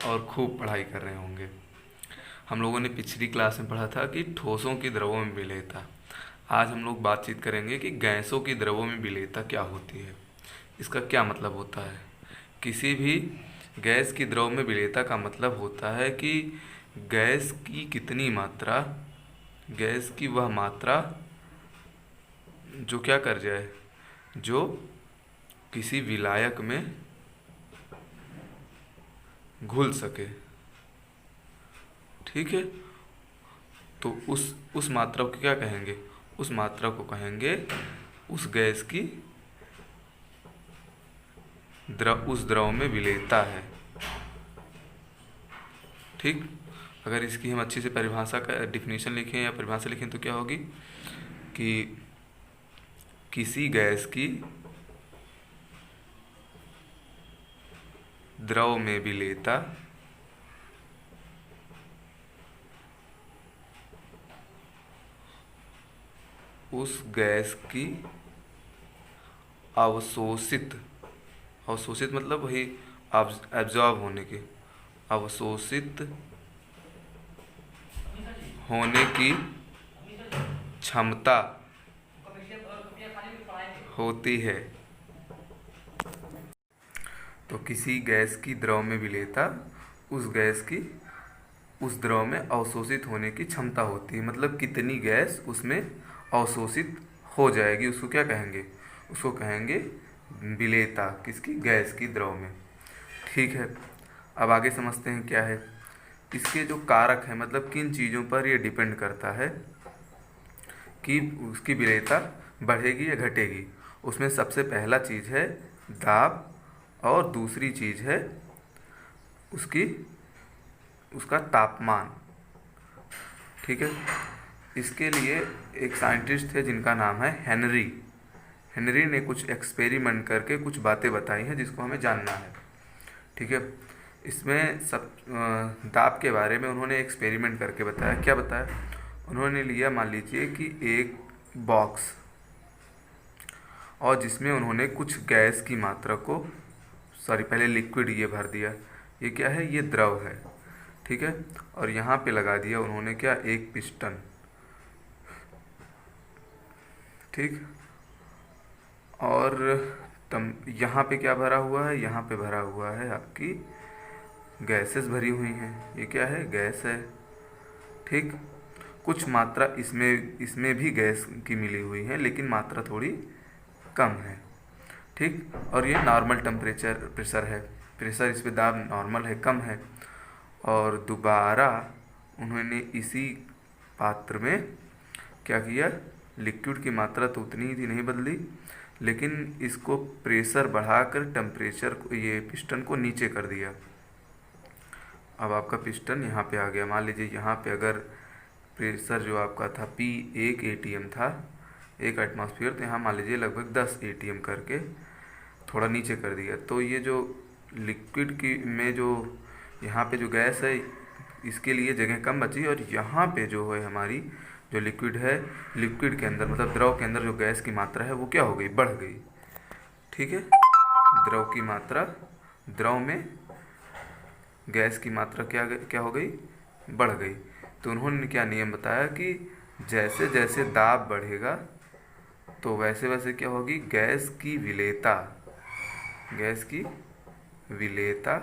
और खूब पढ़ाई कर रहे होंगे। हम लोगों ने पिछली क्लास में पढ़ा था कि ठोसों की द्रवों में विलेयता। आज हम लोग बातचीत करेंगे कि गैसों की द्रवों में विलेयता क्या होती है, इसका क्या मतलब होता है। किसी भी गैस की द्रव में विलेयता का मतलब होता है कि गैस की कितनी मात्रा, गैस की वह मात्रा जो क्या कर जाए, जो किसी विलायक में घुल सके। ठीक है, तो उस मात्रा को क्या कहेंगे, उस मात्रा को कहेंगे उस गैस की उस द्रव में विलेयता है। ठीक, अगर इसकी हम अच्छी से परिभाषा का डिफिनीशन लिखें या परिभाषा लिखें तो क्या होगी कि किसी गैस की द्रव में विलेयता उस गैस की अवशोषित, अवशोषित मतलब वही एब्जॉर्ब होने की, अवशोषित होने की क्षमता होती है। तो किसी गैस की द्रव में विलेयता उस गैस की उस द्रव में अवशोषित होने की क्षमता होती है, मतलब कितनी गैस उसमें अवशोषित हो जाएगी, उसको क्या कहेंगे, उसको कहेंगे विलेयता, किसकी, गैस की द्रव में। ठीक है, अब आगे समझते हैं क्या है इसके जो कारक है, मतलब किन चीज़ों पर ये डिपेंड करता है कि उसकी विलेयता बढ़ेगी या घटेगी। उसमें सबसे पहला चीज़ है दाब, और दूसरी चीज़ है उसकी उसका तापमान। ठीक है, इसके लिए एक साइंटिस्ट थे जिनका नाम है हेनरी। हेनरी ने कुछ एक्सपेरिमेंट करके कुछ बातें बताई हैं जिसको हमें जानना है। ठीक है, इसमें सब दाब के बारे में उन्होंने एक्सपेरिमेंट करके बताया। क्या बताया, उन्होंने लिया, मान लीजिए कि एक बॉक्स, और जिसमें उन्होंने कुछ गैस की मात्रा को, सॉरी पहले लिक्विड ये भर दिया, ये क्या है, ये द्रव है। ठीक है, और यहाँ पे लगा दिया उन्होंने क्या, एक पिस्टन। ठीक, और यहाँ पे क्या भरा हुआ है, यहाँ पे भरा हुआ है आपकी गैसेस भरी हुई हैं, ये क्या है, गैस है। ठीक, कुछ मात्रा इसमें इसमें भी गैस की मिली हुई है, लेकिन मात्रा थोड़ी कम है। ठीक, और ये नॉर्मल टेम्परेचर प्रेशर है, प्रेशर इस पे दाब नॉर्मल है, कम है। और दोबारा उन्होंने इसी पात्र में क्या किया, लिक्विड की मात्रा तो उतनी ही थी, नहीं बदली, लेकिन इसको प्रेशर बढ़ाकर टेम्परेचर को, ये पिस्टन को नीचे कर दिया। अब आपका पिस्टन यहाँ पे आ गया। मान लीजिए यहाँ पे अगर प्रेशर जो आपका था P 1 ATM था, 1 एटमॉस्फेयर, तो यहाँ मान लीजिए लगभग 10 ATM करके थोड़ा नीचे कर दिया। तो ये जो लिक्विड की में जो यहाँ पे जो गैस है, इसके लिए जगह कम बची, और यहाँ पे जो है हमारी जो लिक्विड है, लिक्विड के अंदर मतलब द्रव के अंदर जो गैस की मात्रा है वो क्या हो गई, बढ़ गई। ठीक है, द्रव की मात्रा, द्रव में गैस की मात्रा क्या क्या हो गई, बढ़ गई। तो उन्होंने क्या नियम बताया कि जैसे जैसे दाब बढ़ेगा तो वैसे वैसे क्या होगी, गैस की विलेयता, गैस की विलेयता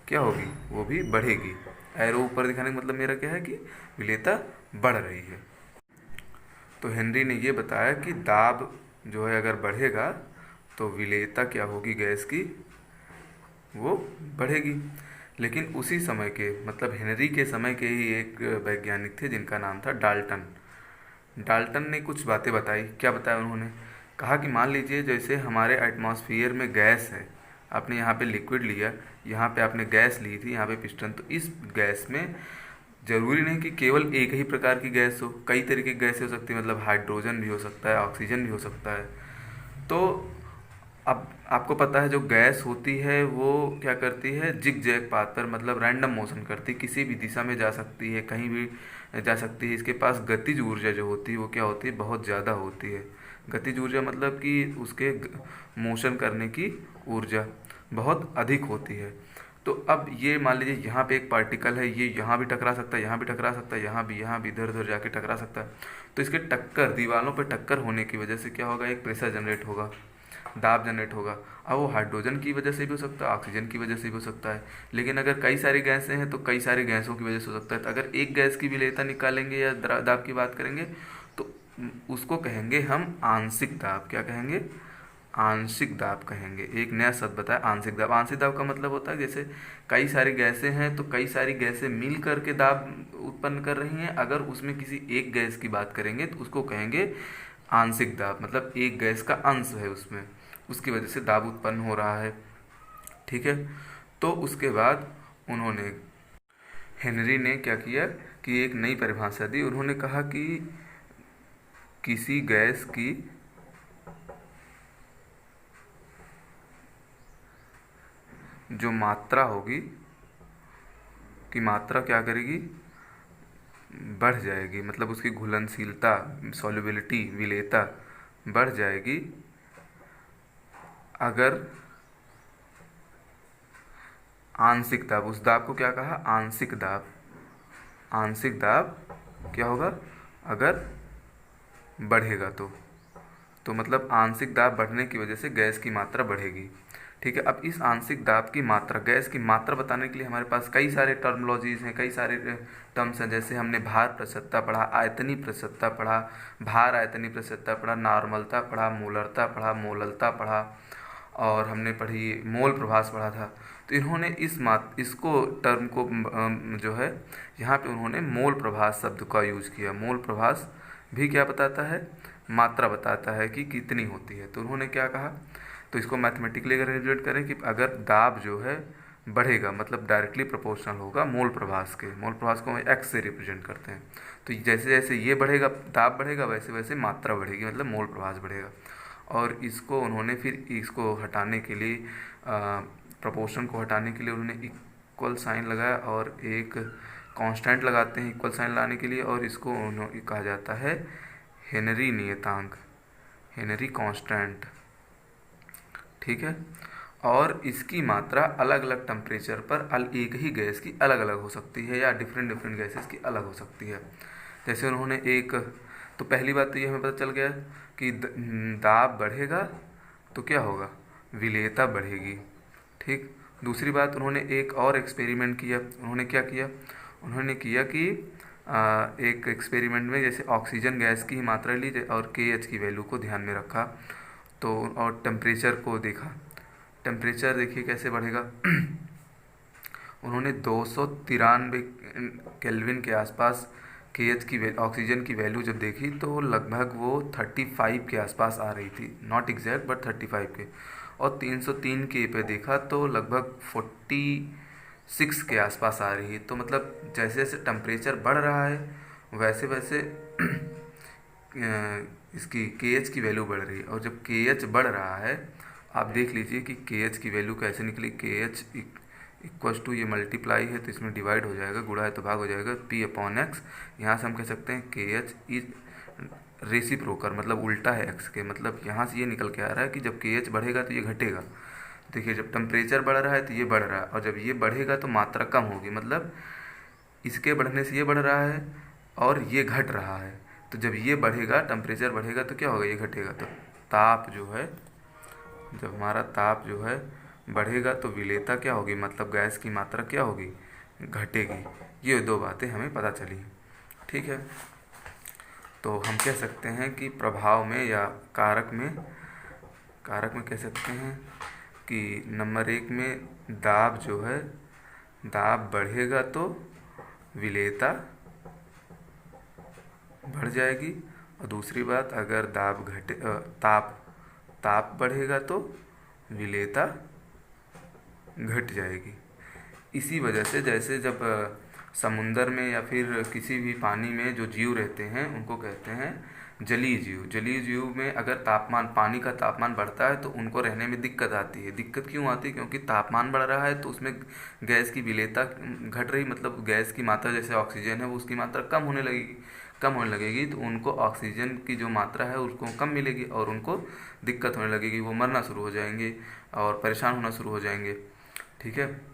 क्या होगी, वो भी बढ़ेगी। एरो ऊपर दिखाने का मतलब मेरा क्या है कि विलेयता बढ़ रही है। तो हेनरी ने ये बताया कि दाब जो है अगर बढ़ेगा तो विलेयता क्या होगी, गैस की, वो बढ़ेगी। लेकिन उसी समय के, मतलब हेनरी के समय के ही एक वैज्ञानिक थे जिनका नाम था डाल्टन। डाल्टन ने कुछ बातें बताई। क्या बताया उन्होंने, कहा कि मान लीजिए जैसे हमारे एटमॉस्फेयर में गैस है, आपने यहाँ पे लिक्विड लिया, यहाँ पे आपने गैस ली थी, यहाँ पे पिस्टन, तो इस गैस में जरूरी नहीं कि केवल एक ही प्रकार की गैस हो, कई तरीके की गैस हो सकती है, मतलब हाइड्रोजन भी हो सकता है, ऑक्सीजन भी हो सकता है। तो अब आपको पता है जो गैस होती है वो क्या करती है, जिग जैग पाथ पर, मतलब रैंडम मोशन करती है, किसी भी दिशा में जा सकती है, कहीं भी जा सकती है। इसके पास गतिज ऊर्जा जो होती है वो क्या होती है, बहुत ज़्यादा होती है। गतिज ऊर्जा मतलब कि उसके मोशन करने की ऊर्जा बहुत अधिक होती है। तो अब ये मान लीजिए यहाँ पे एक पार्टिकल है, ये यहाँ भी टकरा सकता है, यहाँ भी टकरा सकता है, यहाँ भी इधर उधर जाके टकरा सकता है। तो इसके टक्कर, दीवारों पे टक्कर होने की वजह से क्या होगा, एक प्रेशर जनरेट होगा, दाब जनरेट होगा। अब वो हाइड्रोजन की वजह से भी हो सकता है, ऑक्सीजन की वजह से भी हो सकता है। लेकिन अगर कई सारी गैसें हैं तो कई सारी गैसों की वजह से हो सकता है। तो अगर एक गैस की विलेयता निकालेंगे या दाब की बात करेंगे तो उसको कहेंगे हम आंशिक दाब। क्या कहेंगे, आंशिक दाब कहेंगे। एक नया शब्द बताया, आंशिक दाब। आंशिक दाब का मतलब होता है जैसे कई सारी गैसें हैं तो कई सारी गैसें मिल करके दाब उत्पन्न कर रही हैं। अगर उसमें किसी एक गैस की बात करेंगे तो उसको कहेंगे आंशिक दाब, मतलब एक गैस का अंश है उसमें, उसकी वजह से दाब उत्पन्न हो रहा है। ठीक है। तो उसके बाद उन्होंने, हेनरी ने क्या किया कि एक नई परिभाषा दी। उन्होंने कहा कि किसी गैस की जो मात्रा होगी, की मात्रा क्या करेगी, बढ़ जाएगी, मतलब उसकी घुलनशीलता, सॉल्युबिलिटी, विलेयता बढ़ जाएगी अगर आंशिक दाब, उस दाब को क्या कहा, आंशिक दाब। आंशिक दाब क्या होगा, अगर बढ़ेगा तो मतलब आंशिक दाब बढ़ने की वजह से गैस की मात्रा बढ़ेगी। ठीक है। अब इस आंशिक दाब की मात्रा, गैस की मात्रा बताने के लिए हमारे पास कई सारे टर्मोलॉजीज हैं, कई सारे टर्म्स हैं। जैसे हमने भार प्रतिशतता पढ़ा, आयतनी प्रतिशतता पढ़ा, भार आयतनी प्रतिशतता पढ़ा, नॉर्मलता पढ़ा, मोलरता पढ़ा, मोललता पढ़ा, और हमने पढ़ी मोल प्रभास पढ़ा था। तो इन्होंने इसको टर्म को जो है यहाँ पे उन्होंने मोल प्रभास शब्द का यूज किया। मोल प्रभास भी क्या बताता है, मात्रा बताता है कि कितनी होती है। तो उन्होंने क्या कहा, तो इसको मैथमेटिकली अगर रिप्रेजेंट करें कि अगर दाब जो है बढ़ेगा, मतलब डायरेक्टली प्रोपोर्शनल होगा मोल प्रभास के। मोल प्रभास को हम एक्स से रिप्रेजेंट करते हैं। तो जैसे जैसे ये बढ़ेगा, दाब बढ़ेगा, वैसे वैसे मात्रा बढ़ेगी, मतलब मोल प्रभास बढ़ेगा। और इसको उन्होंने फिर इसको हटाने के लिए, प्रोपोर्शन को हटाने के लिए उन्होंने इक्वल साइन लगाया और एक कांस्टेंट लगाते हैं इक्वल साइन लाने के लिए, और इसको उन्होंने कहा जाता है हेनरी नियतांक, हेनरी कांस्टेंट। ठीक है। और इसकी मात्रा अलग अलग टेम्परेचर पर एक ही गैस की अलग अलग हो सकती है, या डिफरेंट डिफरेंट गैसेस की अलग हो सकती है। जैसे उन्होंने एक, तो पहली बात तो ये हमें पता चल गया कि दाब बढ़ेगा तो क्या होगा, विलेयता बढ़ेगी। ठीक। दूसरी बात, उन्होंने एक और एक्सपेरिमेंट किया। उन्होंने क्या किया, उन्होंने किया कि एक एक्सपेरिमेंट में जैसे ऑक्सीजन गैस की मात्रा ली और KH की वैल्यू को ध्यान में रखा, तो और टेम्परेचर को देखा। टेम्परेचर देखिए कैसे बढ़ेगा। उन्होंने 293 केल्विन के आसपास KH की ऑक्सीजन की वैल्यू जब देखी तो लगभग वो 35 के आसपास आ रही थी, नॉट एग्जैक्ट बट 35 के। और 303 के पे देखा तो लगभग 46 के आसपास आ रही है। तो मतलब जैसे जैसे टेम्परेचर बढ़ रहा है वैसे वैसे इसकी KH की वैल्यू बढ़ रही है। और जब KH बढ़ रहा है, आप देख लीजिए कि KH की वैल्यू कैसे निकली। KH इक्वल्स टू, ये मल्टीप्लाई है तो इसमें डिवाइड हो जाएगा, गुणा है तो भाग हो जाएगा, P/X। यहाँ से हम कह सकते हैं KH इज रेसिप्रोकल, मतलब उल्टा है x के। मतलब यहाँ से ये निकल के आ रहा है कि जब KH बढ़ेगा तो ये घटेगा। देखिए जब टेम्परेचर बढ़ रहा है तो ये बढ़ रहा है, और जब ये बढ़ेगा तो मात्रा कम होगी, मतलब इसके बढ़ने से ये बढ़ रहा है और ये घट रहा है। तो जब ये बढ़ेगा, टेम्परेचर बढ़ेगा तो क्या होगा, ये घटेगा। तो ताप जो है, जब हमारा ताप जो है बढ़ेगा तो विलेयता क्या होगी, मतलब गैस की मात्रा क्या होगी, घटेगी। ये दो बातें हमें पता चली। ठीक है। तो हम कह सकते हैं कि प्रभाव में या कारक में कह सकते हैं कि नंबर 1 में दाब जो है, दाब बढ़ेगा तो विलेयता बढ़ जाएगी। और दूसरी बात, अगर दाब घटे, ताप बढ़ेगा तो विलेयता घट जाएगी। इसी वजह से जैसे जब समुंदर में या फिर किसी भी पानी में जो जीव रहते हैं उनको कहते हैं जलीय जीव। जलीय जीव में अगर तापमान, पानी का तापमान बढ़ता है तो उनको रहने में दिक्कत आती है। दिक्कत क्यों आती है, क्योंकि तापमान बढ़ रहा है तो उसमें गैस की विलेयता घट रही, मतलब गैस की मात्रा, जैसे ऑक्सीजन है वो उसकी मात्रा कम होने लगेगी। तो उनको ऑक्सीजन की जो मात्रा है उसको कम मिलेगी और उनको दिक्कत होने लगेगी, वो मरना शुरू हो जाएंगे और परेशान होना शुरू हो जाएंगे। ठीक है।